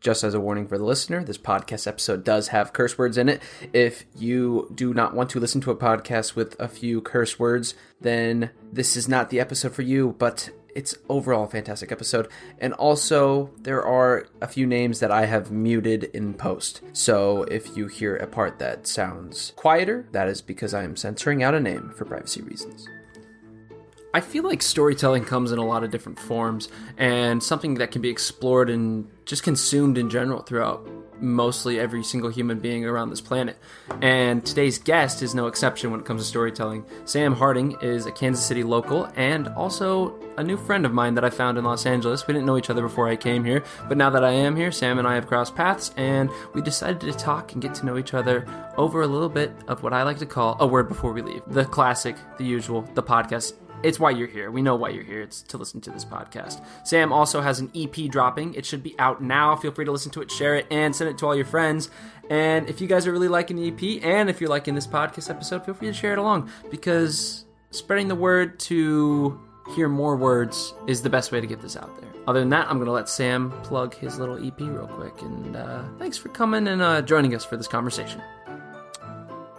Just as a warning for the listener, this podcast episode does have curse words in it. If you do not want to listen to a podcast with a few curse words, then this is not the episode for you, but it's overall a fantastic episode. And also, there are a few names that I have muted in post. So if you hear a part that sounds quieter, that is because I am censoring out a name for privacy reasons. I feel like storytelling comes in a lot of different forms and something that can be explored and just consumed in general throughout mostly every single human being around this planet. And today's guest is no exception when it comes to storytelling. Sam Harding is a Kansas City local and also a new friend of mine that I found in Los Angeles. We didn't know each other before I came here, but now that I am here, Sam and I have crossed paths, and we decided to talk and get to know each other over a little bit of what I like to call a word before we leave. The classic, the usual, the podcast. It's why you're here. We know why you're here. It's to listen to this podcast. Sam also has an EP dropping. It should be out now. Feel free to listen to it, share it, and send it to all your friends. And if you guys are really liking the EP, and if you're liking this podcast episode, feel free to share it along, because spreading the word to hear more words is the best way to get this out there. Other than that, I'm going to let Sam plug his little EP real quick. And thanks for coming and joining us for this conversation.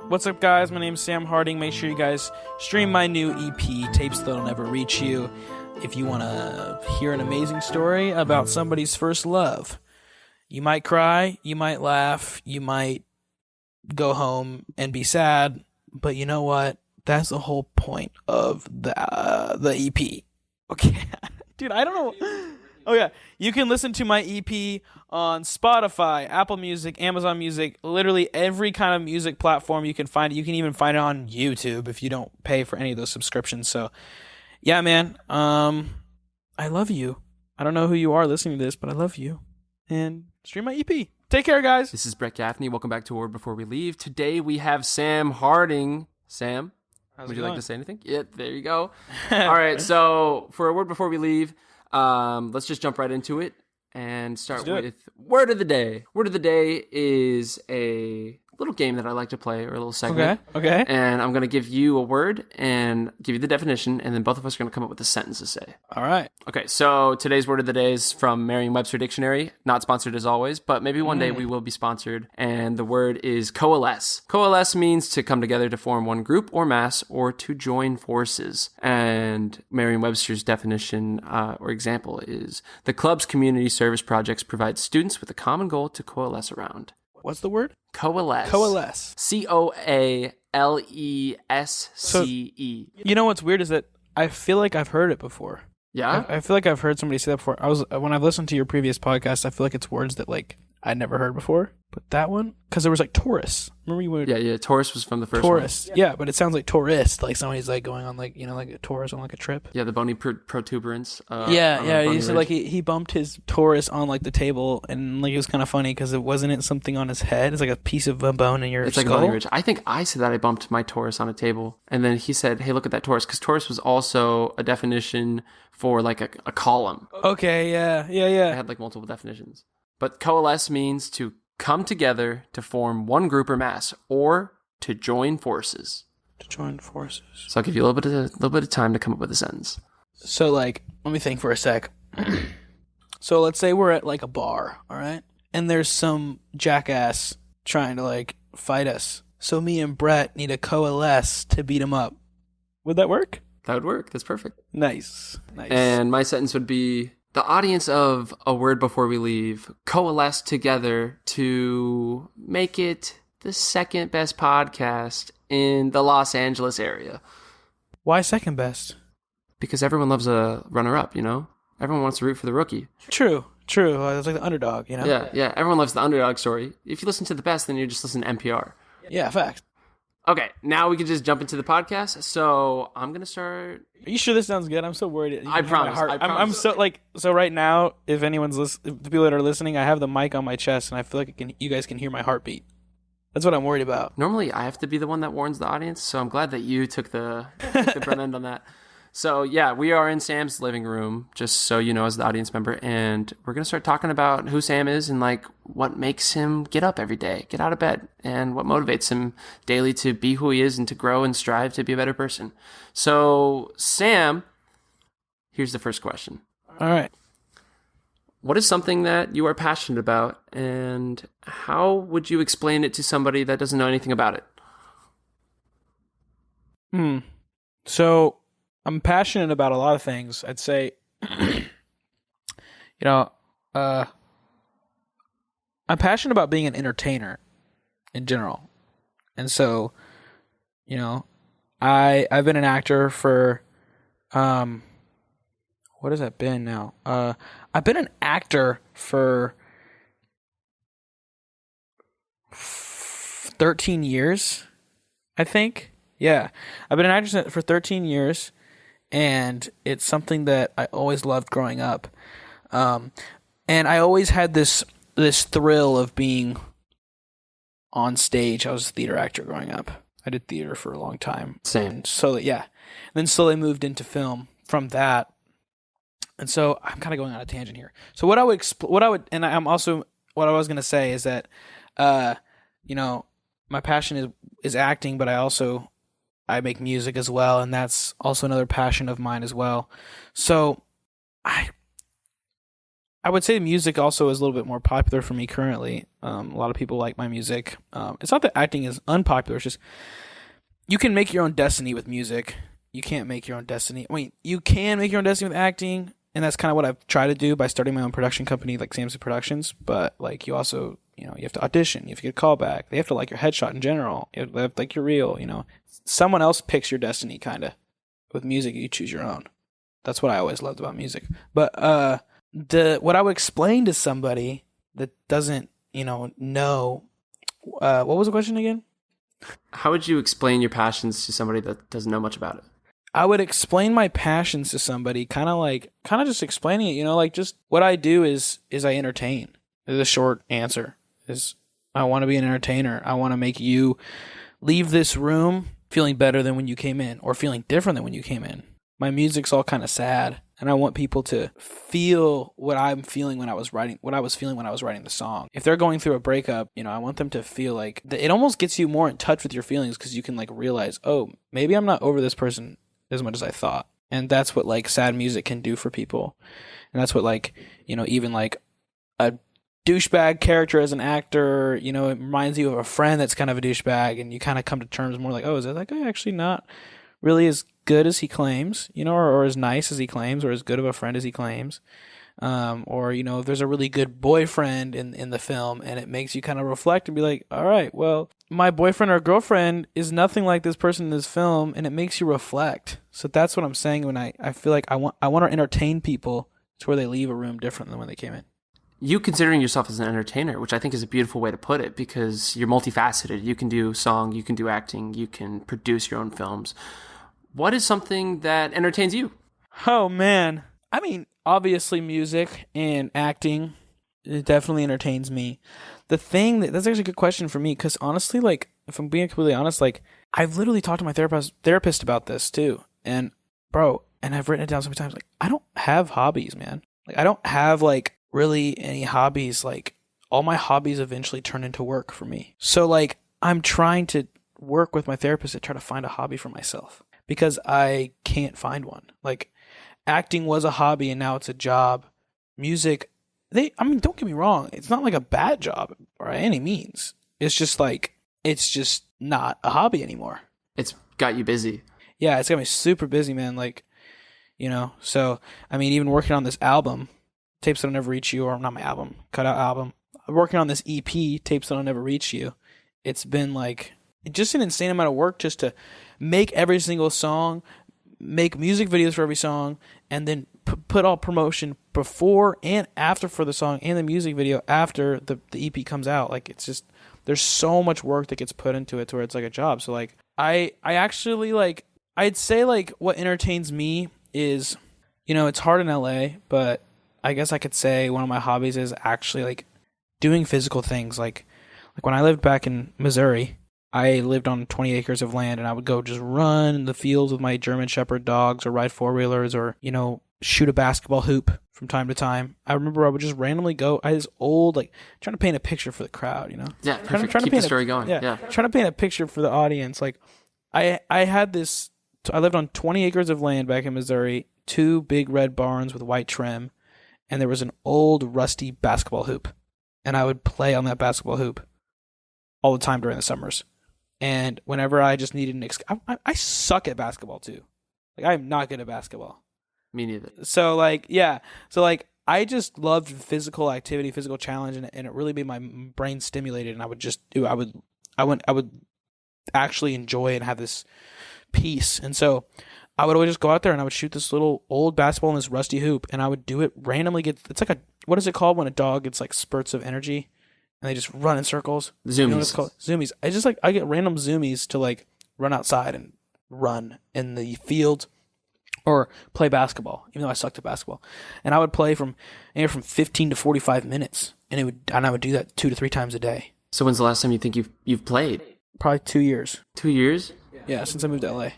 What's up, guys? My name's Sam Harding. Make sure you guys stream my new EP, Tapes That'll Never Reach You, if you want to hear an amazing story about somebody's first love. You might cry, you might laugh, you might go home and be sad, but you know what? That's the whole point of the EP. Okay, dude, I don't know. Oh yeah, you can listen to my EP on Spotify, Apple Music, Amazon Music, literally every kind of music platform you can find it. You can even find it on YouTube if you don't pay for any of those subscriptions. So, yeah, man, I love you. I don't know who you are listening to this, but I love you. And stream my EP. Take care, guys. This is Brett Gaffney. Welcome back to A Word Before We Leave. Today we have Sam Harding. Sam, would you like to say anything? Yeah, there you go. All right, so for A Word Before We Leave, let's just jump right into it and start with Word of the Day. Word of the Day is a little game that I like to play, or a little segment. Okay. And I'm going to give you a word and give you the definition, and then both of us are going to come up with a sentence to say. All right. Okay, so today's Word of the Day is from Merriam-Webster Dictionary. Not sponsored as always, but maybe one day we will be sponsored. And the word is coalesce. Coalesce means to come together to form one group or mass, or to join forces. And Merriam-Webster's definition or example is, the club's community service projects provide students with a common goal to coalesce around. What's the word? Coalesce. Coalesce. Coalesce. So, you know what's weird is that I feel like I've heard it before. Yeah? I feel like I've heard somebody say that before. When I've listened to your previous podcast, I feel like it's words that like I'd never heard before. But that one, because there was like Taurus. Remember you would? Yeah. Taurus was from the first Taurus. one. Yeah, but it sounds like tourist, like somebody's like going on like, you know, like a Taurus on like a trip. Yeah, the bony protuberance. Yeah. He said like he bumped his Taurus on like the table, and like it was kind of funny because it wasn't something on his head. It's like a piece of a bone in your skull. It's like a bony ridge. I think I said that I bumped my Taurus on a table, and then he said, "Hey, look at that Taurus," because Taurus was also a definition for like a column. Okay. Yeah. It had like multiple definitions, but coalesce means to come together to form one group or mass, or to join forces. To join forces. So I'll give you a little bit of time to come up with a sentence. So like, let me think for a sec. So let's say we're at like a bar, all right? And there's some jackass trying to like fight us. So me and Brett need to coalesce to beat him up. Would that work? That would work. That's perfect. Nice. And my sentence would be, the audience of A Word Before We Leave coalesced together to make it the second best podcast in the Los Angeles area. Why second best? Because everyone loves a runner-up, you know? Everyone wants to root for the rookie. True. It's like the underdog, you know? Yeah. Everyone loves the underdog story. If you listen to the best, then you just listen to NPR. Yeah, fact. Okay, now we can just jump into the podcast. So I'm going to start... Are you sure this sounds good? I'm so worried. I promise. I'm so like, so right now, if the people that are listening, I have the mic on my chest and I feel like you guys can hear my heartbeat. That's what I'm worried about. Normally, I have to be the one that warns the audience, so I'm glad that you took the front end on that. So yeah, we are in Sam's living room, just so you know, as the audience member, and we're going to start talking about who Sam is and like what makes him get up every day, get out of bed, and what motivates him daily to be who he is and to grow and strive to be a better person. So Sam, here's the first question. All right. What is something that you are passionate about, and how would you explain it to somebody that doesn't know anything about it? So I'm passionate about a lot of things. I'd say, I'm passionate about being an entertainer in general. And so, I've been an actor for, what has that been now? I've been an actor for 13 years, I think. Yeah. I've been an actor for 13 years, and it's something that I always loved growing up. And I always had this thrill of being on stage. I was a theater actor growing up. I did theater for a long time. Same. And then slowly moved into film from that. And so I'm kind of going on a tangent here. So what I was going to say is that, my passion is acting, but I make music as well. And that's also another passion of mine as well. So I would say music also is a little bit more popular for me currently. A lot of people like my music. It's not that acting is unpopular. It's just you can make your own destiny with music. You can't make your own destiny. I mean, you can make your own destiny with acting, and that's kind of what I've tried to do by starting my own production company, like Samson Productions. But like, you also, you have to audition. You have to get a call back. They have to like your headshot in general. You have to like your reel. Someone else picks your destiny, kind of. With music, you choose your own. That's what I always loved about music. But what I would explain to somebody that doesn't, know, what was the question again? How would you explain your passions to somebody that doesn't know much about it? I would explain my passions to somebody, kind of just explaining it, like just what I do is I entertain. The short answer is I want to be an entertainer. I want to make you leave this room feeling better than when you came in, or feeling different than when you came in. My music's all kind of sad, and I want people to feel what I'm feeling when I was writing the song. If they're going through a breakup, I want them to feel like it almost gets you more in touch with your feelings, because you can like realize, oh, maybe I'm not over this person as much as I thought. And that's what like sad music can do for people. And that's what like, even like a douchebag character as an actor, it reminds you of a friend that's kind of a douchebag, and you kind of come to terms more like, oh, is that guy actually not really as good as he claims, or as nice as he claims, or as good of a friend as he claims. Or, if there's a really good boyfriend in the film, and it makes you kind of reflect and be like, all right, well, my boyfriend or girlfriend is nothing like this person in this film, and it makes you reflect. So that's what I'm saying when I feel like I want to entertain people to where they leave a room different than when they came in. You considering yourself as an entertainer, which I think is a beautiful way to put it, because you're multifaceted. You can do song, you can do acting, you can produce your own films. What is something that entertains you? Oh, man. I mean, obviously music and acting, it definitely entertains me. That's actually a good question for me, because honestly, like, if I'm being completely honest, like, I've literally talked to my therapist about this too. And bro, and I've written it down so many times, like, I don't have hobbies, man. Like, I don't have like really any hobbies. Like, all my hobbies eventually turn into work for me. So like, I'm trying to work with my therapist to try to find a hobby for myself, because I can't find one. Like, acting was a hobby and now it's a job. Music, don't get me wrong, it's not like a bad job by any means. It's just like, it's just not a hobby anymore. It's got you busy. Yeah, it's got me super busy, man. Like, so, I mean, even working on this album, Tapes That'll Never Reach You, or not my album, cut out album, working on this EP, Tapes That'll Never Reach You, it's been like, just an insane amount of work just to make every single song, make music videos for every song, and then put all promotion before and after for the song and the music video after the EP comes out. Like, it's just, there's so much work that gets put into it to where it's like a job. So like, I actually like, I'd say like what entertains me is, it's hard in LA, but I guess I could say one of my hobbies is actually like doing physical things. Like when I lived back in Missouri, I lived on 20 acres of land, and I would go just run in the fields with my German Shepherd dogs, or ride four-wheelers, or, shoot a basketball hoop from time to time. I remember I would just randomly go. I was old, like, trying to paint a picture for the crowd, Yeah, perfect. Keep the story going. Yeah. Trying to paint a picture for the audience. Like, I lived on 20 acres of land back in Missouri, 2 big red barns with white trim, and there was an old rusty basketball hoop, and I would play on that basketball hoop all the time during the summers. And whenever I just needed I suck at basketball too. Like, I'm not good at basketball. Me neither. So like, yeah. So like, I just loved physical activity, physical challenge, and it really made my brain stimulated. And I would just do. I would actually enjoy and have this peace. And so I would always just go out there and I would shoot this little old basketball in this rusty hoop, and I would do it randomly. It's like what is it called when a dog gets like spurts of energy and they just run in circles? Zoomies. You know what it's called? Zoomies. I get random zoomies to like run outside and run in the field or play basketball, even though I sucked at basketball. And I would play from anywhere from 15 to 45 minutes, and I would do that 2 to 3 times a day. So when's the last time you think you've played? Probably 2 years. 2 years? Yeah, since I moved to LA.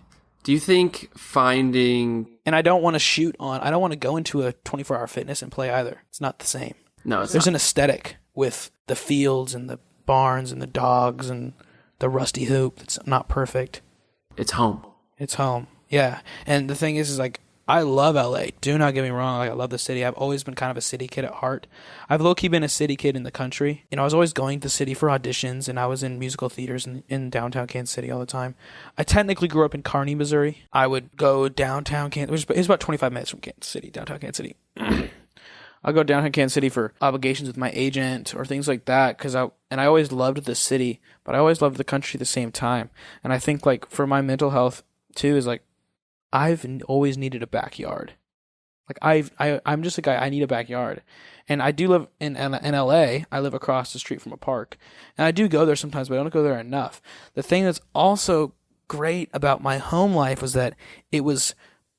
Do you think finding... And I don't want to go into a 24-hour fitness and play either. It's not the same. No, There's an aesthetic with the fields and the barns and the dogs and the rusty hoop that's not perfect. It's home. It's home. Yeah. And the thing is like, I love LA. Do not get me wrong. Like, I love the city. I've always been kind of a city kid at heart. I've low-key been a city kid in the country. You know, I was always going to the city for auditions, and I was in musical theaters in downtown Kansas City all the time. I technically grew up in Kearney, Missouri. I would go downtown Kansas. It was about 25 minutes from Kansas City, downtown Kansas City. I'll go downtown Kansas City for obligations with my agent or things like that. I always loved the city, but I always loved the country at the same time. And I think, like, for my mental health, too, is like, I've always needed a backyard. Like, I'm just a guy, I need a backyard. And I do live in LA. I live across the street from a park. And I do go there sometimes, but I don't go there enough. The thing that's also great about my home life was that it was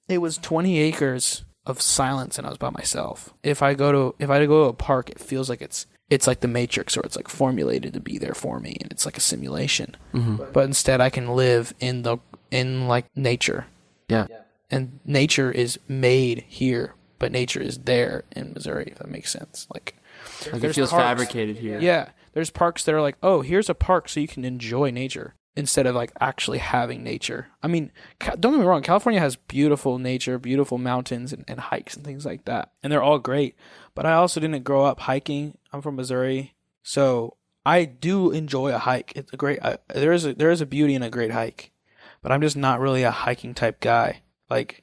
20 acres of silence, and I was by myself. If I go to a park, it feels like it's like the Matrix, or it's like formulated to be there for me, and it's like a simulation. Mm-hmm. But instead I can live in like nature. Yeah. And nature is made here, but nature is there in Missouri, if that makes sense. Like it feels parks, fabricated here. Yeah. There's parks that are like, oh, here's a park so you can enjoy nature, instead of like actually having nature. I mean, don't get me wrong, California has beautiful nature, beautiful mountains and hikes and things like that. And they're all great. But I also didn't grow up hiking. I'm from Missouri. So I do enjoy a hike. It's a great, there is a beauty in a great hike. But I'm just not really a hiking type guy. Like,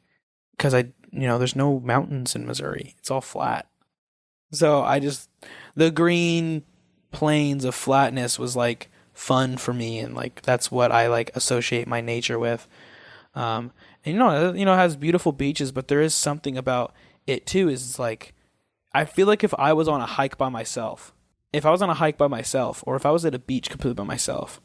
because there's no mountains in Missouri. It's all flat. So the green plains of flatness was like fun for me. And like, that's what I like associate my nature with. And it has beautiful beaches, but there is something about it too, is like, I feel like if I was on a hike by myself, or if I was at a beach completely by myself,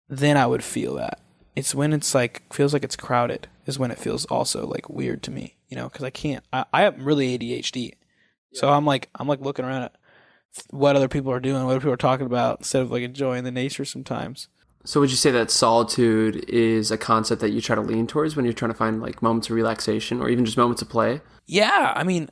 then I would feel that. It's when it's like, feels like it's crowded is when it feels also like weird to me, because I am really ADHD. Yeah. So I'm like looking around at what other people are doing, what other people are talking about, instead of like enjoying the nature sometimes. So would you say that solitude is a concept that you try to lean towards when you're trying to find like moments of relaxation or even just moments of play? Yeah. I mean,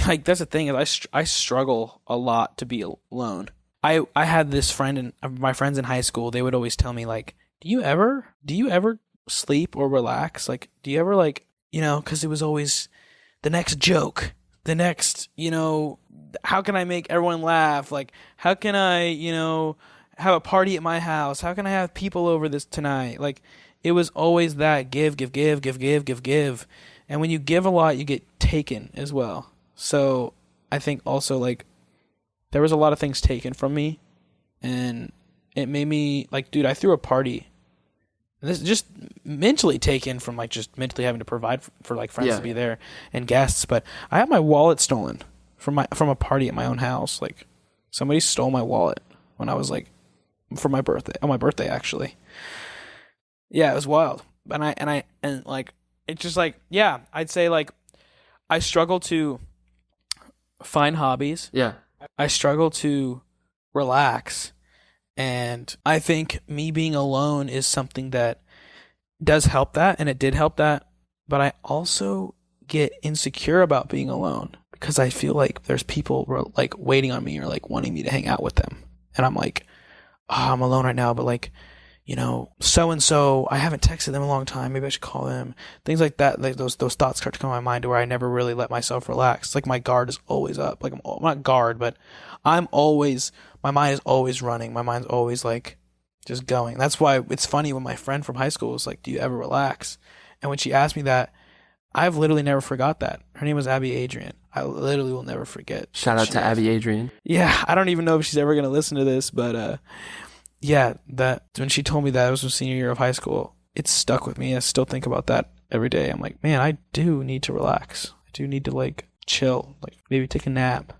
like, that's the thing, is I struggle a lot to be alone. I had this friend, and my friends in high school, they would always tell me like, do you ever sleep or relax? Like, do you ever like, because it was always the next joke, the next, how can I make everyone laugh? Like, how can I, have a party at my house? How can I have people over this tonight? Like, it was always that give. And when you give a lot, you get taken as well. So I think also, like, there was a lot of things taken from me, and it made me like, dude, I threw a party. And this is just mentally taken from like just mentally having to provide for like friends to be there and guests. But I had my wallet stolen from a party at my own house. Like, somebody stole my wallet when I was like, on my birthday actually. Yeah, it was wild. And like, it's just like, yeah, I'd say like, I struggle to find hobbies. Yeah. I struggle to relax. And I think me being alone is something that does help that, and it did help that. But I also get insecure about being alone because I feel like there's people like waiting on me or like wanting me to hang out with them. And I'm like, oh, I'm alone right now, but like, so and so, I haven't texted them in a long time. Maybe I should call them. Things like that. Like those thoughts start to come to my mind, where I never really let myself relax. It's like my guard is always up. Like I'm not guard, but my mind is always running. My mind's always like just going. That's why it's funny when my friend from high school was like, "Do you ever relax?" And when she asked me that, I've literally never forgot that. Her name was Abby Adrian. I literally will never forget. Shout out to Abby Adrian. Yeah, I don't even know if she's ever gonna listen to this, but yeah, that when she told me that, it was her senior year of high school, it stuck with me. I still think about that every day. I'm like, man, I do need to relax. I do need to like chill, like maybe take a nap.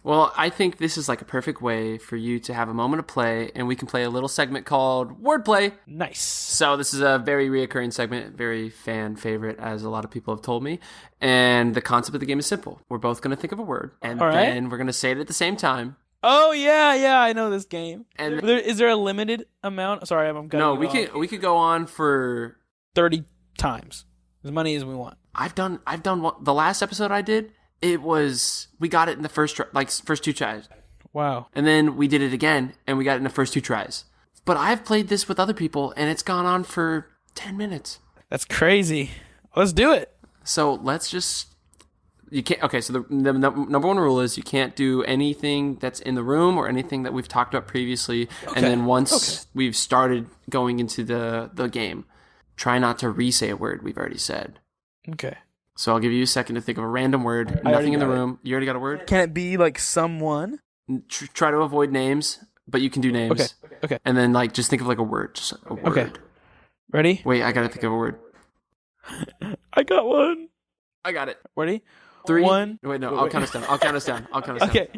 Well, I think this is like a perfect way for you to have a moment of play, and we can play a little segment called Wordplay. Nice. So this is a very reoccurring segment, very fan favorite, as a lot of people have told me. And the concept of the game is simple. We're both going to think of a word, and then we're going to say it at the same time. Oh yeah, I know this game. And is there a limited amount? Sorry, I'm gutting. No, we could go on for 30 times, as many as we want. I've done the last episode I did. We got it in the first two tries. Wow. And then we did it again, and we got it in the first 2 tries. But I've played this with other people, and it's gone on for 10 minutes. That's crazy. Let's do it. So let's just. You can't. Okay, so the number one rule is you can't do anything that's in the room or anything that we've talked about previously. Okay. And then once we've started going into the game, try not to re-say a word we've already said. Okay. So I'll give you a second to think of a random word. Nothing in the room. You already got a word? Can it be like someone? Try to avoid names, but you can do names. Okay. And then just think of like a word. Just a word. Okay. Ready? Wait, I got to think of a word. I got one. I got it. Ready? 3. 1. Wait, no. I'll count us down. Okay.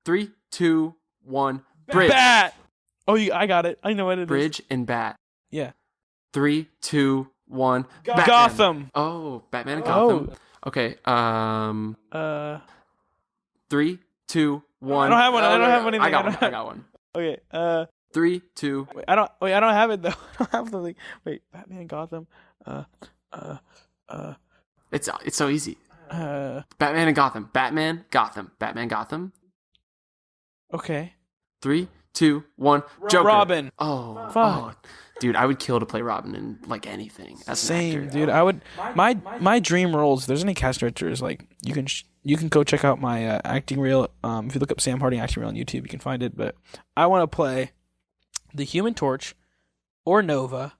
3, 2, 1. Bridge. Bat. Oh, I got it. I know what it is. Bridge and bat. Yeah. 3, 2, 1. Gotham. Oh, Batman and Gotham. Okay. 3, 2, 1. I don't have one. I don't have anything. I got one. Okay. 3, 2. I don't have it though. I don't have something. Wait, Batman and Gotham. It's so easy. Batman and Gotham. Batman, Gotham. Okay. 3, 2, 1. Joker. Robin. Oh, fuck. Dude, I would kill to play Robin in like anything. Same, dude. I would. My dream roles. If there's any cast directors, like you can go check out my acting reel. If you look up Sam Harding acting reel on YouTube, you can find it. But I want to play the Human Torch, or Nova,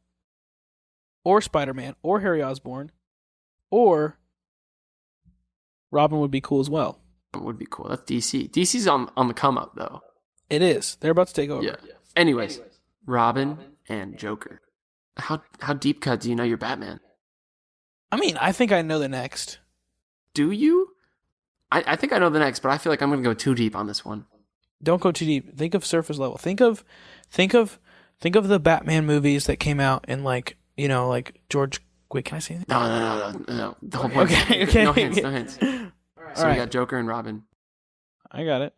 or Spider-Man, or Harry Osborn, or Robin would be cool as well. Would be cool. That's DC. DC's on the come up though. It is. They're about to take over. Yeah. Anyways, Robin and Joker. How deep cut do you know your Batman? I mean, I think I know the next. Do you? I think I know the next, but I feel like I'm going to go too deep on this one. Don't go too deep. Think of surface level. Think of the Batman movies that came out in like George. Wait, can I say that? No. The whole point. Okay. No hints. So right. We got Joker and Robin. I got it.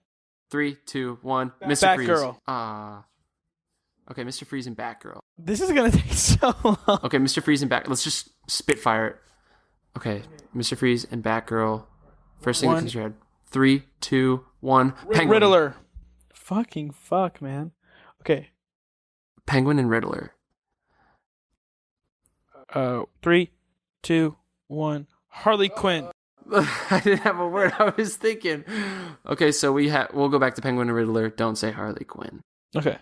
3, 2, 1. Mr. Freeze. Batgirl. Okay, Mr. Freeze and Batgirl. This is gonna take so long. Okay, Mr. Freeze and Let's just spitfire it. Okay, Mr. Freeze and Batgirl. First thing that comes to your head. 3, 2, 1. Penguin. Riddler. Fucking fuck, man. Okay. Penguin and Riddler. 3, 2, 1. Harley Quinn. I didn't have a word. I was thinking. Okay, so we'll go back to Penguin and Riddler. Don't say Harley Quinn. Okay.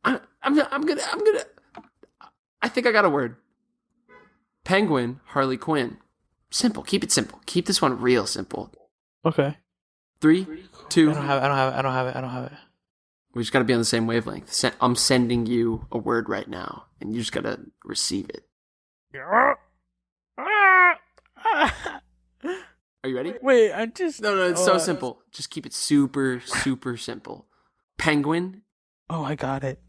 I'm gonna. I think I got a word. Penguin, Harley Quinn. Simple. Keep it simple. Keep this one real simple. Okay. 3, 2. I don't have it. We just gotta be on the same wavelength. I'm sending you a word right now, and you just gotta receive it. Are you ready? Wait, I'm just... No, it's so simple. Just keep it super, super simple. Penguin. Oh, I got it.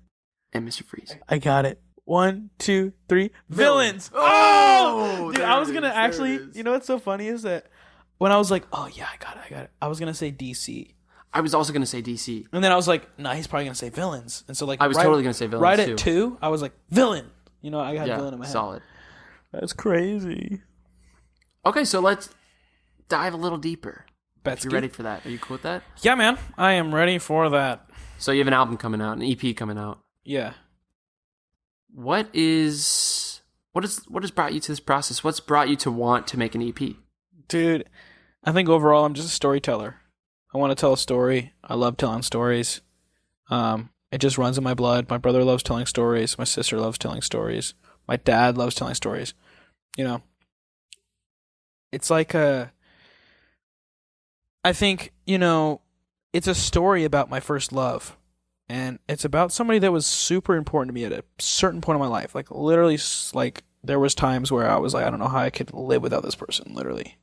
And Mr. Freeze. I got it. 1, 2, 3. Villains! Oh! Dude, I was going to actually... You know what's so funny is that when I was like, oh, yeah, I got it. I was going to say DC. I was also going to say DC. And then I was like, nah, he's probably going to say villains. And so like... I was totally going to say villains, right too. at 2, I was like, villain! You know, I got villain in my head. Solid. That's crazy. Okay, so let's dive a little deeper. If you're ready for that. Are you cool with that? Yeah, man. I am ready for that. So you have an album coming out, an EP coming out. Yeah. what has brought you to this process? What's brought you to want to make an EP? Dude, I think overall I'm just a storyteller. I want to tell a story. I love telling stories. It just runs in my blood. My brother loves telling stories. My sister loves telling stories. My dad loves telling stories. You know, it's like I think, you know, it's a story about my first love. And it's about somebody that was super important to me at a certain point in my life. Like, literally, like, there was times where I was like, I don't know how I could live without this person, literally.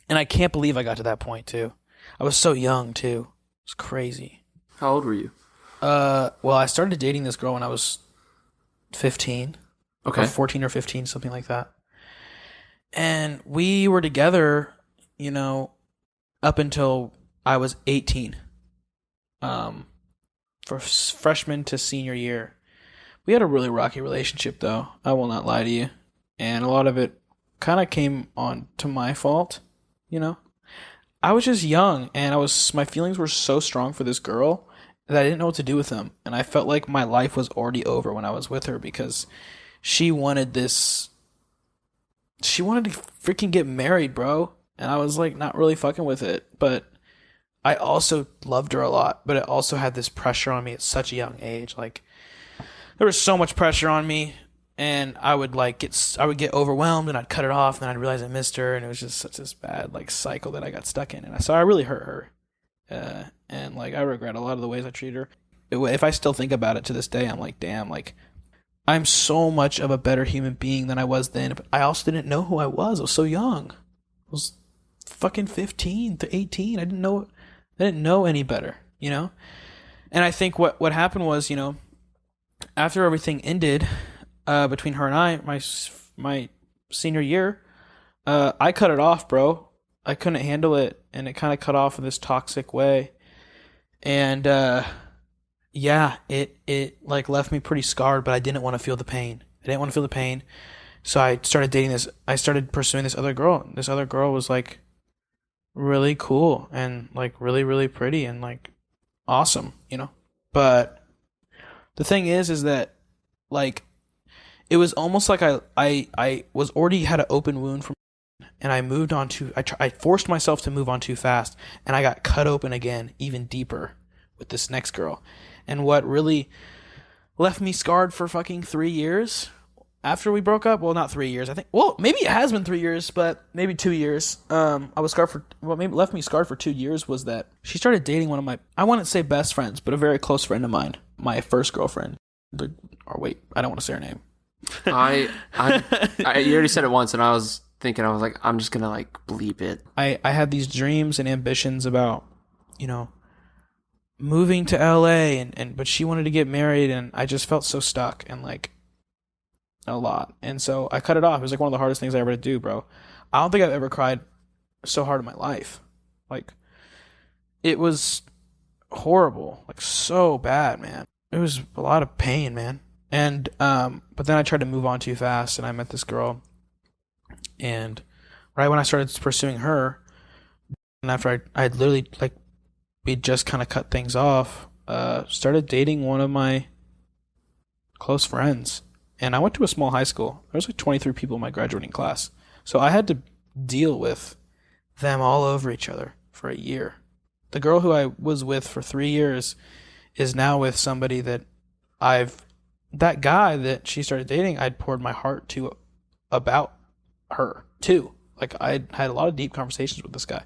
And I can't believe I got to that point, too. I was so young, too. It was crazy. How old were you? Well, I started dating this girl when I was 15. Okay. Or 14 or 15, something like that. And we were together, you know, up until I was 18. For freshman to senior year. We had a really rocky relationship, though. I will not lie to you. And a lot of it kind of came on to my fault, you know? I was just young, and my feelings were so strong for this girl that I didn't know what to do with them. And I felt like my life was already over when I was with her because she wanted to freaking get married, bro. And I was like not really fucking with it. But I also loved her a lot, but it also had this pressure on me at such a young age. Like, there was so much pressure on me, and I would get overwhelmed, and I'd cut it off, and then I'd realize I missed her, and it was just such this bad like cycle that I got stuck in, and so I really hurt her, and like I regret a lot of the ways I treated her. If I still think about it to this day, I'm like, damn, like I'm so much of a better human being than I was then, but I also didn't know who I was. I was so young. I was fucking 15 to 18. I didn't know any better, you know? And I think what happened was, you know, after everything ended between her and I, my senior year, I cut it off, bro. I couldn't handle it, and it kind of cut off in this toxic way. And yeah, it like left me pretty scarred, but I didn't want to feel the pain. So I started pursuing this other girl. This other girl was like really cool and like really, really pretty and like awesome, you know? But the thing is that like it was almost like I was already had an open wound from, and I moved on I forced myself to move on too fast, and I got cut open again even deeper with this next girl. And what really left me scarred for fucking 3 years after we broke up, well, not 3 years, I think. Well, maybe it has been 3 years, but maybe 2 years. What maybe left me scarred for 2 years was that she started dating one of my, I wouldn't say best friends, but a very close friend of mine, my first girlfriend. I don't want to say her name. You already said it once, and I was like, I'm just gonna like bleep it. I had these dreams and ambitions about, you know, moving to LA, but she wanted to get married, and I just felt so stuck and like a lot. And so I cut it off. It was like one of the hardest things I ever had to do, bro. I don't think I've ever cried so hard in my life. Like, it was horrible, like so bad, man. It was a lot of pain, man. And but then I tried to move on too fast, and I met this girl, and right when I started pursuing her, and after I'd literally like we just kind of cut things off, started dating one of my close friends. And I went to a small high school. There was like 23 people in my graduating class. So I had to deal with them all over each other for a year. The girl who I was with for 3 years is now with somebody that that guy that she started dating, I'd poured my heart to about her too. Like, I had a lot of deep conversations with this guy.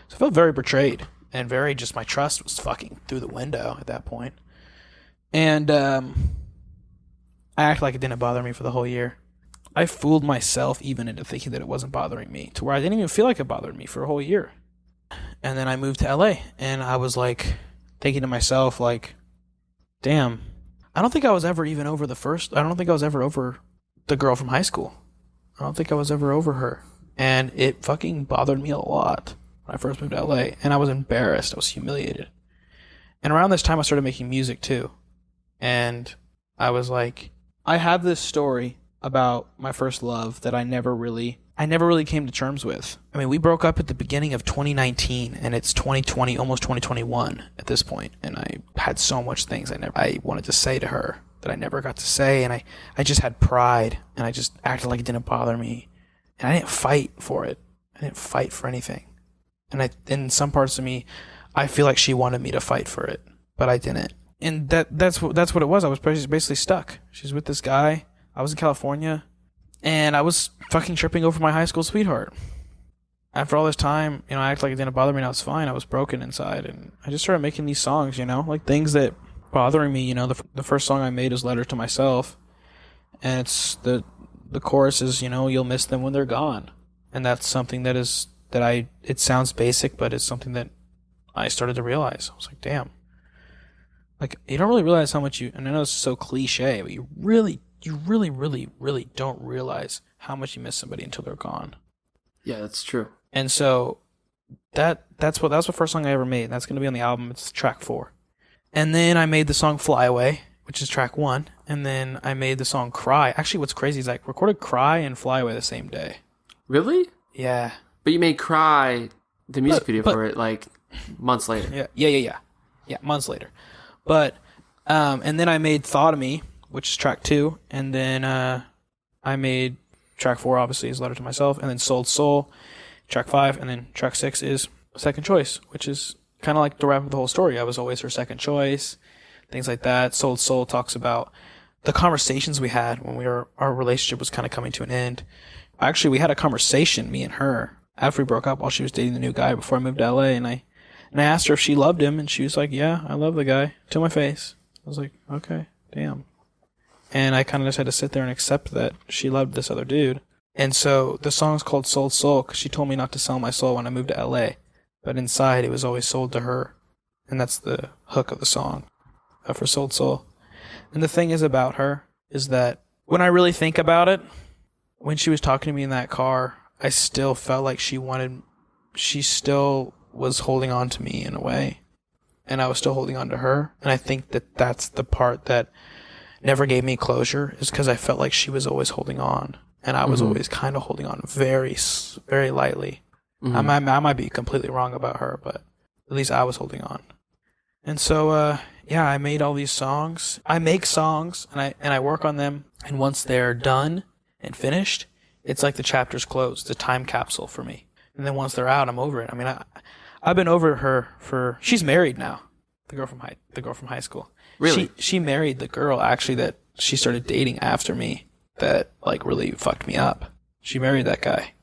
So I felt very betrayed, and very just, my trust was fucking through the window at that point. And I acted like it didn't bother me for the whole year. I fooled myself even into thinking that it wasn't bothering me, to where I didn't even feel like it bothered me for a whole year. And then I moved to LA, and I was like thinking to myself, like, damn, I don't think I was ever even over I don't think I was ever over the girl from high school. I don't think I was ever over her. And it fucking bothered me a lot when I first moved to LA, and I was embarrassed. I was humiliated. And around this time, I started making music too. And I was like, I have this story about my first love that I never really came to terms with. I mean, we broke up at the beginning of 2019, and it's 2020, almost 2021 at this point. And I had so much things I wanted to say to her, that I never got to say, and I just had pride, and I just acted like it didn't bother me, and I didn't fight for it. I didn't fight for anything. And in some parts of me, I feel like she wanted me to fight for it, but I didn't. And that's what it was. I was basically stuck. She's with this guy. I was in California, and I was fucking tripping over my high school sweetheart. After all this time, I acted like it didn't bother me, and I was fine. I was broken inside, and I just started making these songs, like things that bothering me. The first song I made is Letter to Myself, and it's the chorus is, you'll miss them when they're gone. And that's something it sounds basic, but it's something that I started to realize. I was like, damn. Like, you don't really realize how much and I know it's so cliche, but you really, really, really don't realize how much you miss somebody until they're gone. Yeah, that's true. And so that's the first song I ever made. That's going to be on the album. It's track 4. And then I made the song Fly Away, which is track 1. And then I made the song Cry. Actually, what's crazy is I recorded Cry and Fly Away the same day. Really? Yeah. But you made Cry, the music video for it, like months later. Yeah, months later. But, and then I made Thought of Me, which is track 2. And then I made track 4, obviously, is Letter to Myself. And then Sold Soul, track 5. And then track 6 is Second Choice, which is kind of like the wrap of the whole story. I was always her second choice, things like that. Sold Soul talks about the conversations we had when our relationship was kind of coming to an end. Actually, we had a conversation, me and her, after we broke up while she was dating the new guy before I moved to LA. And I asked her if she loved him, and she was like, yeah, I love the guy, to my face. I was like, okay, damn. And I kind of just had to sit there and accept that she loved this other dude. And so the song's called Sold Soul because she told me not to sell my soul when I moved to LA. But inside, it was always sold to her. And that's the hook of the song for Sold Soul. And the thing is about her is that when I really think about it, when she was talking to me in that car, I still felt like she still was holding on to me in a way. And I was still holding on to her. And I think that that's the part that never gave me closure, is because I felt like she was always holding on. And I was always kind of holding on very, very lightly. I might be completely wrong about her, but at least I was holding on. And so, I made all these songs. I make songs, and I work on them. And once they're done and finished, it's like the chapter's closed. It's a time capsule for me. And then once they're out, I'm over it. I mean, I've been over her she's married now. The girl from high school. Really? She married the girl actually that she started dating after me that like really fucked me up. She married that guy.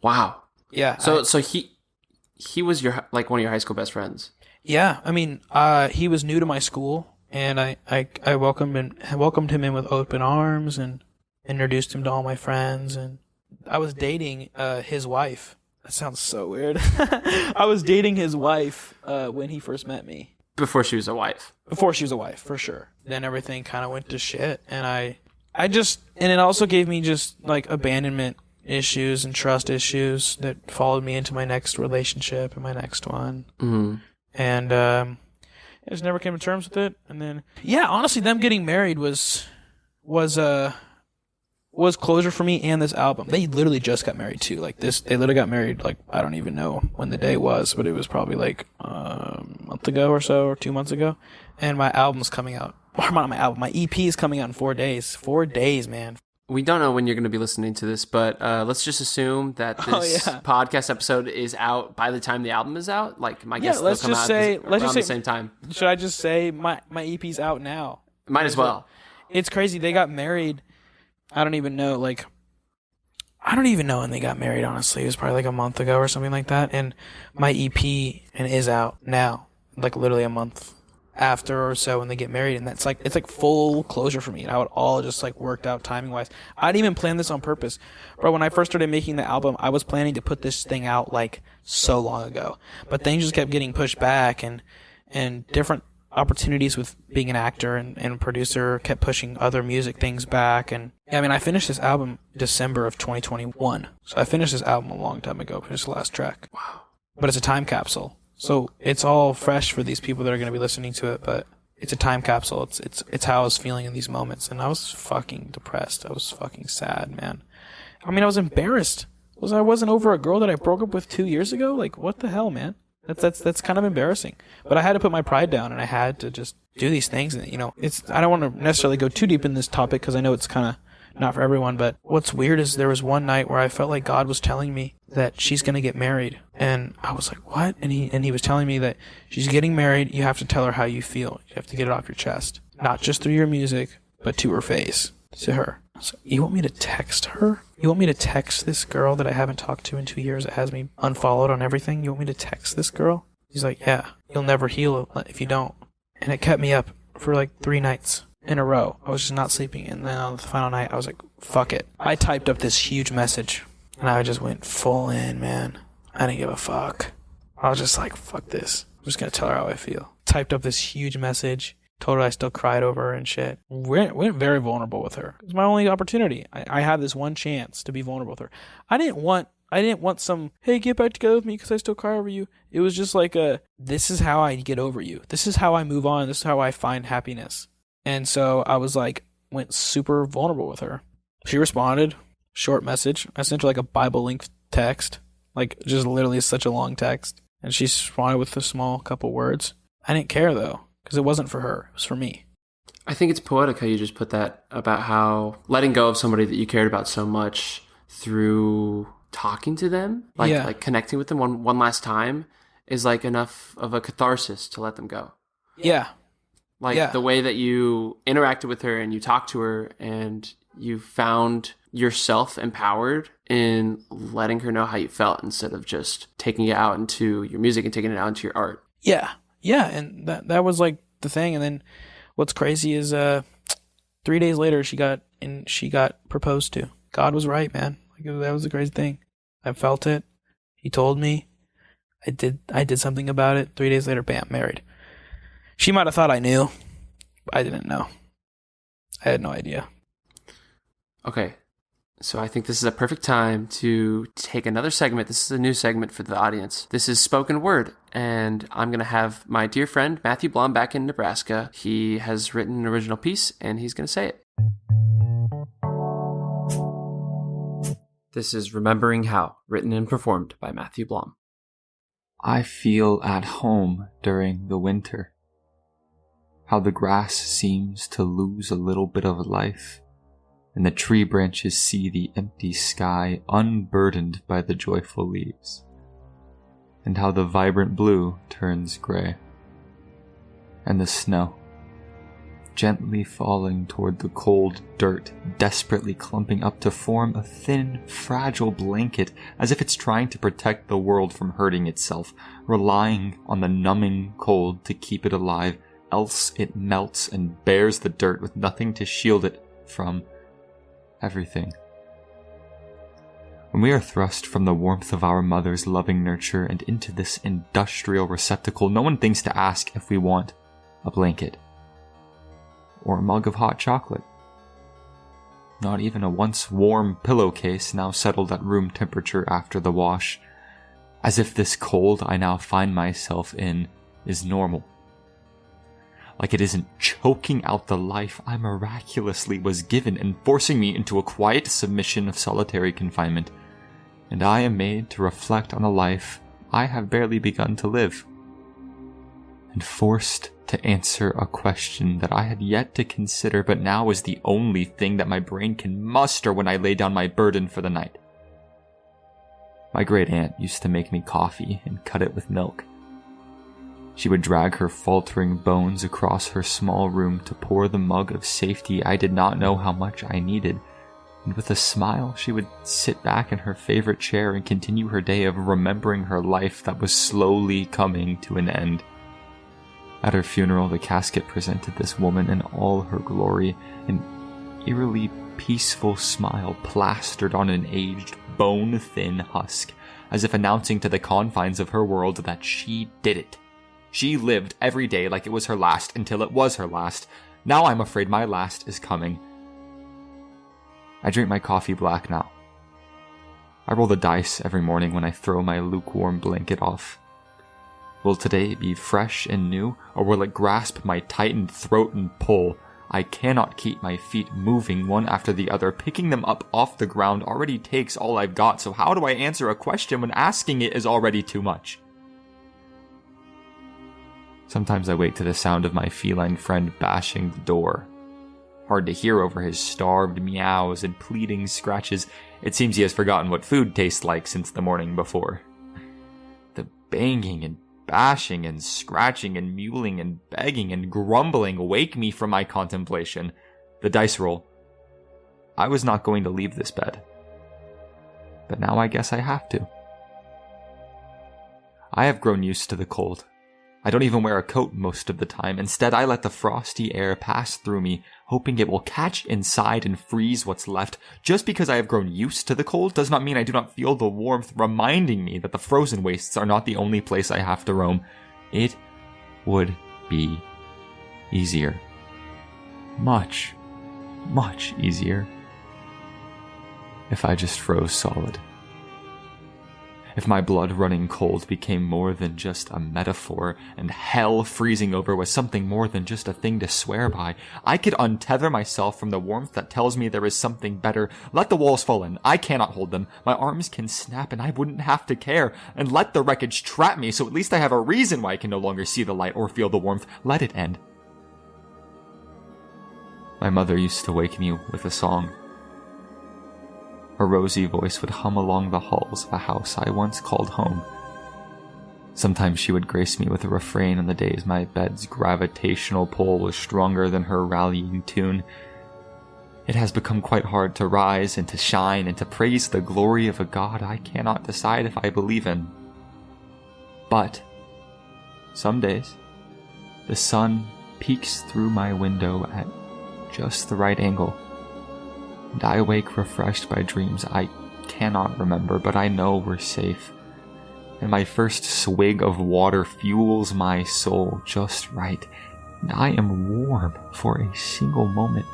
Wow. Yeah. So he was one of your high school best friends. Yeah. I mean, he was new to my school, and I welcomed him in with open arms and introduced him to all my friends, and I was dating his wife. That sounds so weird. I was dating his wife when he first met me. Before she was a wife. Before she was a wife, for sure. Then everything kind of went to shit, and and it also gave me just like abandonment issues and trust issues that followed me into my next relationship and my next one. Mm-hmm. And I just never came to terms with it. And then, honestly, them getting married was closure for me and this album. They literally just got married too. They literally got married, I don't even know when the day was, but it was probably a month ago or so, or 2 months ago. And my album's coming out. Or not my album, my EP is coming out in 4 days. 4 days, man. We don't know when you're going to be listening to this, but let's just assume that this podcast episode is out by the time the album is out. My guess they'll come out around the same time. Should I just say my EP's out now? Might as well. It's crazy. They got married. I don't even know. I don't even know when they got married. Honestly, it was probably a month ago or something like that. And my EP is out now, literally a month after or so when they get married, and that's it's full closure for me, and how it all just worked out timing wise. I didn't even plan this on purpose, bro. When I first started making the album, I was planning to put this thing out so long ago, but things just kept getting pushed back, and different opportunities with being an actor and producer kept pushing other music things back. And I finished this album December of 2021, so I finished this album a long time ago. Finished the last track. Wow. But it's a time capsule. So it's all fresh for these people that are going to be listening to it, but it's a time capsule. It's how I was feeling in these moments, and I was fucking depressed. I was fucking sad, man. I was embarrassed. I wasn't over a girl that I broke up with 2 years ago. What the hell, man? That's kind of embarrassing. But I had to put my pride down, and I had to just do these things. And I don't want to necessarily go too deep in this topic because I know it's kind of not for everyone. But what's weird is there was one night where I felt like God was telling me that she's gonna get married, and I was like, what? And he was telling me that she's getting married. You have to tell her how you feel. You have to get it off your chest, not just through your music, but to her face, to her. So you want me to text her? You want me to text this girl that I haven't talked to in 2 years that has me unfollowed on everything? You want me to text this girl? He's like, yeah, you'll never heal if you don't. And it kept me up for like 3 nights in a row. I was just not sleeping. And then on the final night, I was like, fuck it. I typed up this huge message, and I just went full in, man. I didn't give a fuck. I was just like, fuck this. I'm just going to tell her how I feel. Typed up this huge message. Told her I still cried over her and shit. Went very vulnerable with her. It was my only opportunity. I had this one chance to be vulnerable with her. I didn't want some, hey, get back together with me because I still cry over you. It was just like this is how I get over you. This is how I move on. This is how I find happiness. And so I was like, went super vulnerable with her. She responded, short message. I sent her like a Bible link text, like just literally such a long text. And she responded with a small couple words. I didn't care though. Because it wasn't for her. It was for me. I think it's poetic how you just put that about how letting go of somebody that you cared about so much through talking to them, like connecting with them one last time is like enough of a catharsis to let them go. Yeah. The way that you interacted with her and you talked to her and you found yourself empowered in letting her know how you felt instead of just taking it out into your music and taking it out into your art. Yeah. Yeah, and that was like the thing. And then what's crazy is 3 days later she got proposed to. God was right, man. Like that was a crazy thing. I felt it. He told me. I did something about it. 3 days later, bam, married. She might have thought I knew. I didn't know. I had no idea. Okay. So I think this is a perfect time to take another segment. This is a new segment for the audience. This is spoken word, and I'm going to have my dear friend Matthew Blom back in Nebraska. He has written an original piece, and he's going to say it. This is Remembering How, written and performed by Matthew Blom. I feel at home during the winter. How the grass seems to lose a little bit of life, and the tree branches see the empty sky unburdened by the joyful leaves, and how the vibrant blue turns gray, and the snow, gently falling toward the cold dirt, desperately clumping up to form a thin, fragile blanket, as if it's trying to protect the world from hurting itself, relying on the numbing cold to keep it alive, else it melts and bears the dirt with nothing to shield it from everything. When we are thrust from the warmth of our mother's loving nurture and into this industrial receptacle, no one thinks to ask if we want a blanket or a mug of hot chocolate. Not even a once warm pillowcase now settled at room temperature after the wash, as if this cold I now find myself in is normal. Like it isn't choking out the life I miraculously was given and forcing me into a quiet submission of solitary confinement, and I am made to reflect on a life I have barely begun to live, and forced to answer a question that I had yet to consider but now is the only thing that my brain can muster when I lay down my burden for the night. My great aunt used to make me coffee and cut it with milk. She would drag her faltering bones across her small room to pour the mug of safety I did not know how much I needed, and with a smile she would sit back in her favorite chair and continue her day of remembering her life that was slowly coming to an end. At her funeral, the casket presented this woman in all her glory, an eerily peaceful smile plastered on an aged, bone-thin husk, as if announcing to the confines of her world that she did it. She lived every day like it was her last until it was her last. Now I'm afraid my last is coming. I drink my coffee black now. I roll the dice every morning when I throw my lukewarm blanket off. Will today be fresh and new, or will it grasp my tightened throat and pull? I cannot keep my feet moving one after the other. Picking them up off the ground already takes all I've got, so how do I answer a question when asking it is already too much? Sometimes I wake to the sound of my feline friend bashing the door. Hard to hear over his starved meows and pleading scratches. It seems he has forgotten what food tastes like since the morning before. The banging and bashing and scratching and mewling and begging and grumbling wake me from my contemplation. The dice roll. I was not going to leave this bed. But now I guess I have to. I have grown used to the cold. I don't even wear a coat most of the time. Instead, I let the frosty air pass through me, hoping it will catch inside and freeze what's left. Just because I have grown used to the cold does not mean I do not feel the warmth, reminding me that the frozen wastes are not the only place I have to roam. It would be easier. Much, much easier if I just froze solid. If my blood running cold became more than just a metaphor, and hell freezing over was something more than just a thing to swear by, I could untether myself from the warmth that tells me there is something better. Let the walls fall in. I cannot hold them. My arms can snap and I wouldn't have to care. And let the wreckage trap me, so at least I have a reason why I can no longer see the light or feel the warmth. Let it end. My mother used to wake me with a song. Her rosy voice would hum along the halls of a house I once called home. Sometimes she would grace me with a refrain on the days my bed's gravitational pull was stronger than her rallying tune. It has become quite hard to rise and to shine and to praise the glory of a God I cannot decide if I believe in. But some days, the sun peeks through my window at just the right angle, and I awake refreshed by dreams I cannot remember, but I know we're safe. And my first swig of water fuels my soul just right, and I am warm for a single moment.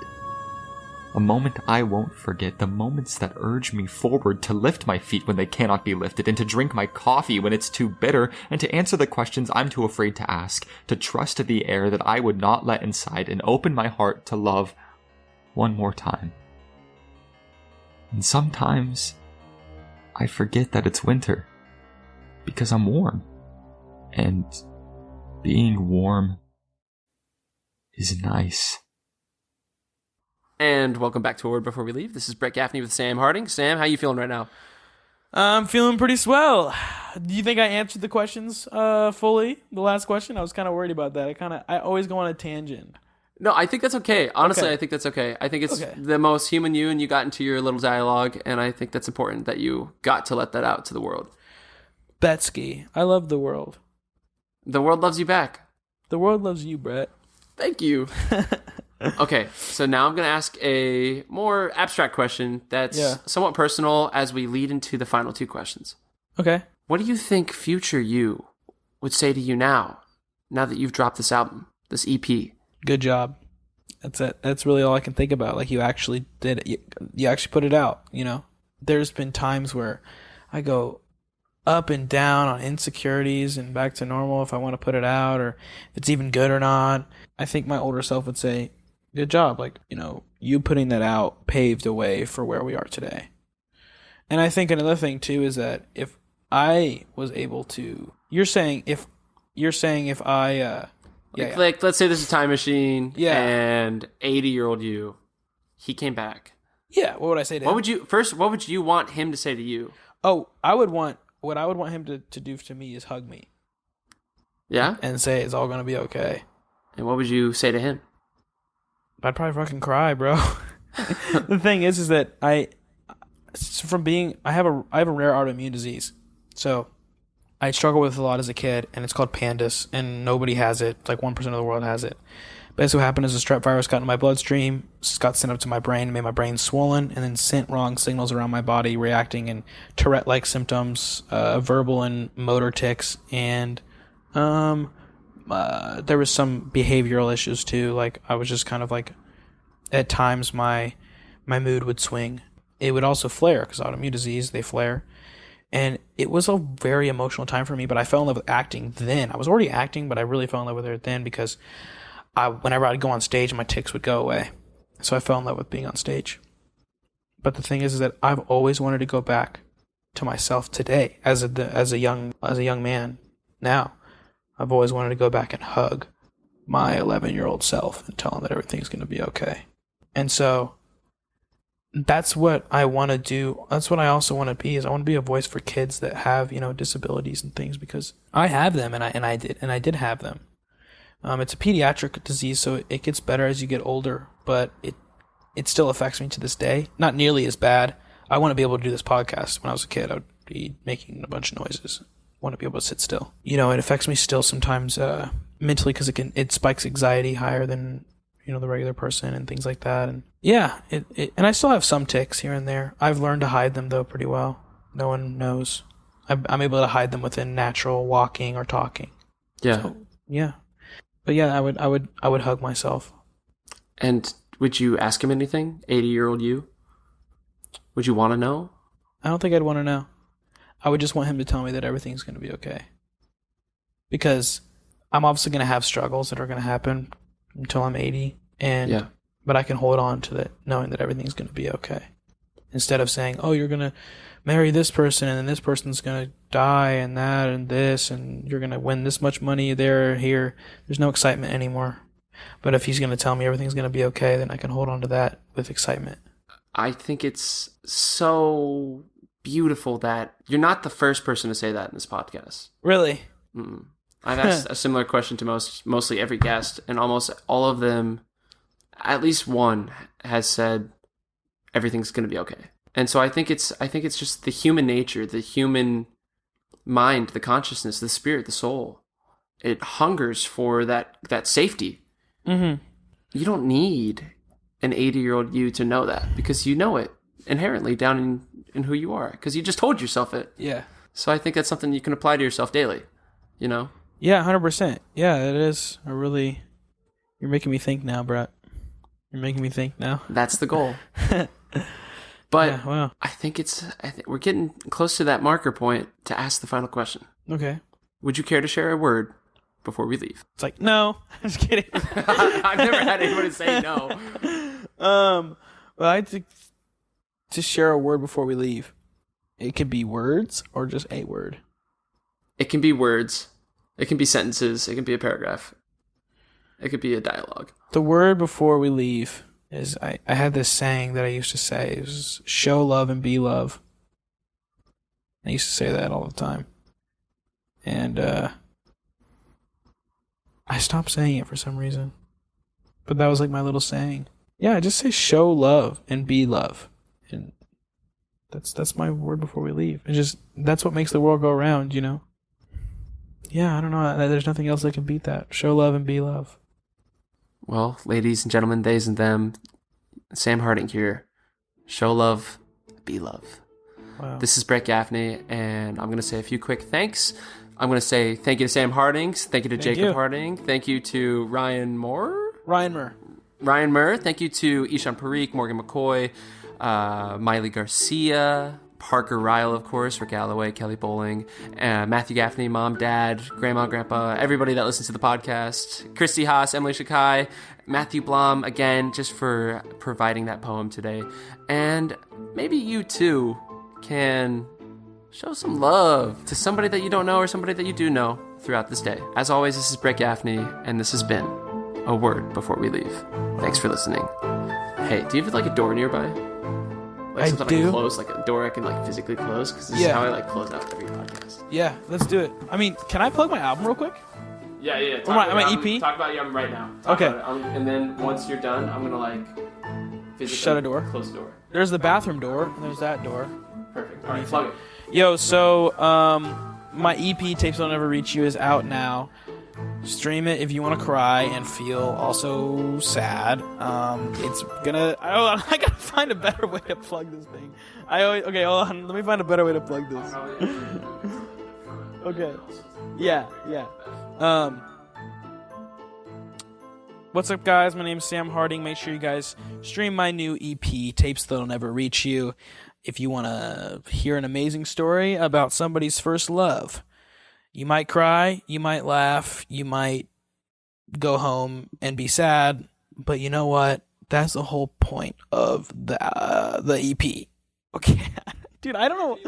A moment I won't forget, the moments that urge me forward to lift my feet when they cannot be lifted, and to drink my coffee when it's too bitter, and to answer the questions I'm too afraid to ask, to trust the air that I would not let inside, and open my heart to love one more time. And sometimes I forget that it's winter because I'm warm. And being warm is nice. And welcome back to A Word Before We Leave. This is Brett Gaffney with Sam Harding. Sam, how you feeling right now? I'm feeling pretty swell. Do you think I answered the questions fully? The last question? I was kind of worried about that. I always go on a tangent. No, I think that's okay. Honestly, Okay. I think that's okay. I think it's Okay. the most human you, and you got into your little dialogue, and I think that's important that you got to let that out to the world. Betsky, I love the world. The world loves you back. The world loves you, Brett. Thank you. Okay, so now I'm going to ask a more abstract question that's somewhat personal as we lead into the final two questions. Okay. What do you think future you would say to you now that you've dropped this album, this EP? Good job. That's it. That's really all I can think about. Like, you actually did it. You actually put it out, you know? There's been times where I go up and down on insecurities and back to normal if I want to put it out or if it's even good or not. I think my older self would say, good job. Like, you know, you putting that out paved a way for where we are today. And I think another thing too is that if I was able to, you're saying if I, Like, let's say there's a time machine, Yeah. and 80-year-old you, he came back. Yeah, what would I say to him? What would you want him to say to you? Oh, I would want him to do to me is hug me Yeah? and say it's all gonna be okay. And what would you say to him? I'd probably fucking cry, bro. The thing is that I have a rare autoimmune disease, so I struggled with it a lot as a kid, and it's called Pandas, and nobody has it. Like 1% of the world has it. But what happened is a strep virus got in my bloodstream, got sent up to my brain, made my brain swollen, and then sent wrong signals around my body, reacting in Tourette-like symptoms, verbal and motor tics, and there was some behavioral issues too. Like, I was just kind of like, at times my mood would swing. It would also flare, because autoimmune disease, they flare. And it was a very emotional time for me, but I fell in love with acting then. I was already acting, but I really fell in love with it then because whenever I'd go on stage, my tics would go away. So I fell in love with being on stage. But the thing is that I've always wanted to go back to myself today as a young man now. I've always wanted to go back and hug my 11-year-old self and tell him that everything's going to be okay. And so that's what I want to do. That's what I also want to be, is I want to be a voice for kids that have, disabilities and things, because I have them, and I did have them. It's a pediatric disease, so it gets better as you get older, but it still affects me to this day. Not nearly as bad. I want to be able to do this podcast. When I was a kid, I would be making a bunch of noises. I want to be able to sit still. It affects me still sometimes mentally, because it spikes anxiety higher than the regular person and things like that. And yeah, and I still have some tics here and there. I've learned to hide them though pretty well. No one knows. I'm able to hide them within natural walking or talking. Yeah. So, yeah. But yeah, I would hug myself. And would you ask him anything, 80-year-old you? Would you want to know? I don't think I'd want to know. I would just want him to tell me that everything's going to be okay. Because I'm obviously going to have struggles that are going to happen until I'm 80. But I can hold on to that, knowing that everything's going to be okay. Instead of saying, oh, you're going to marry this person, and then this person's going to die, and that, and this, and you're going to win this much money there or here. There's no excitement anymore. But if he's going to tell me everything's going to be okay, then I can hold on to that with excitement. I think it's so beautiful that you're not the first person to say that in this podcast. Really? Mm-mm. I've asked a similar question to mostly every guest, and almost all of them, at least one, has said everything's going to be okay. And so I think it's just the human nature, the human mind, the consciousness, the spirit, the soul. It hungers for that safety. Mm-hmm. You don't need an 80-year-old you to know that, because you know it inherently down in who you are, because you just told yourself it. Yeah. So I think that's something you can apply to yourself daily, Yeah, 100%. Yeah, it is. You're making me think now, Brett. You're making me think now. That's the goal. But yeah, wow. I think we're getting close to that marker point to ask the final question. Okay. Would you care to share a word before we leave? It's like, no. I'm just kidding. I've never had anyone say no. Well, I'd to share a word before we leave. It could be words or just a word. It can be words. It can be sentences. It can be a paragraph. It could be a dialogue. The word before we leave is, I had this saying that I used to say. It was, show love and be love. I used to say that all the time. And I stopped saying it for some reason. But that was like my little saying. Yeah, just say show love and be love. And that's my word before we leave. It's just, that's what makes the world go around, Yeah, I don't know. There's nothing else that can beat that. Show love and be love. Well, ladies and gentlemen, theys and them, Sam Harding here. Show love, be love. Wow. This is Brett Gaffney, and I'm going to say a few quick thanks. I'm going to say thank you to Sam Harding. Thank you to Jacob Harding. Thank you to Ryan Murr. Thank you to Ishan Parikh, Morgan McCoy, Miley Garcia, Parker Ryle, of course, Rick Galloway, Kelly Bowling, Matthew Gaffney, Mom, Dad, Grandma, Grandpa, everybody that listens to the podcast, Christy Haas, Emily Shakai, Matthew Blom, again, just for providing that poem today. And maybe you, too, can show some love to somebody that you don't know or somebody that you do know throughout this day. As always, this is Brett Gaffney, and this has been A Word Before We Leave. Thanks for listening. Hey, do you have, like, a door nearby? Like something I can close, like a door I can like physically close, because this is how I like close out every podcast. Yeah, let's do it. I mean, can I plug my album real quick? Yeah. My EP? Talk about your album right now. Okay. And then once you're done, I'm gonna like physically shut a door. Close the door. There's the bathroom door, and there's that door. Perfect. All right, plug it. Yo, so my EP, Tapes That'll Never Reach You, is out now. Stream it if you want to cry and feel also sad. It's gonna. I gotta find a better way to plug this thing. Okay, hold on. Let me find a better way to plug this. Okay. Yeah. What's up, guys? My name's Sam Harding. Make sure you guys stream my new EP, Tapes That'll Never Reach You, if you want to hear an amazing story about somebody's first love. You might cry, you might laugh, you might go home and be sad, but you know what? That's the whole point of the EP. Okay, dude, I don't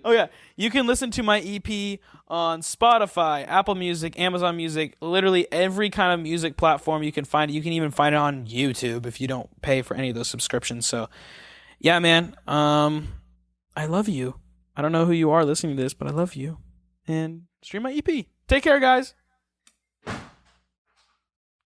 know. Oh yeah, you can listen to my EP on Spotify, Apple Music, Amazon Music, literally every kind of music platform you can find it. You can even find it on YouTube if you don't pay for any of those subscriptions. So, yeah, man, I love you. I don't know who you are listening to this, but I love you. And stream my EP. Take care, guys.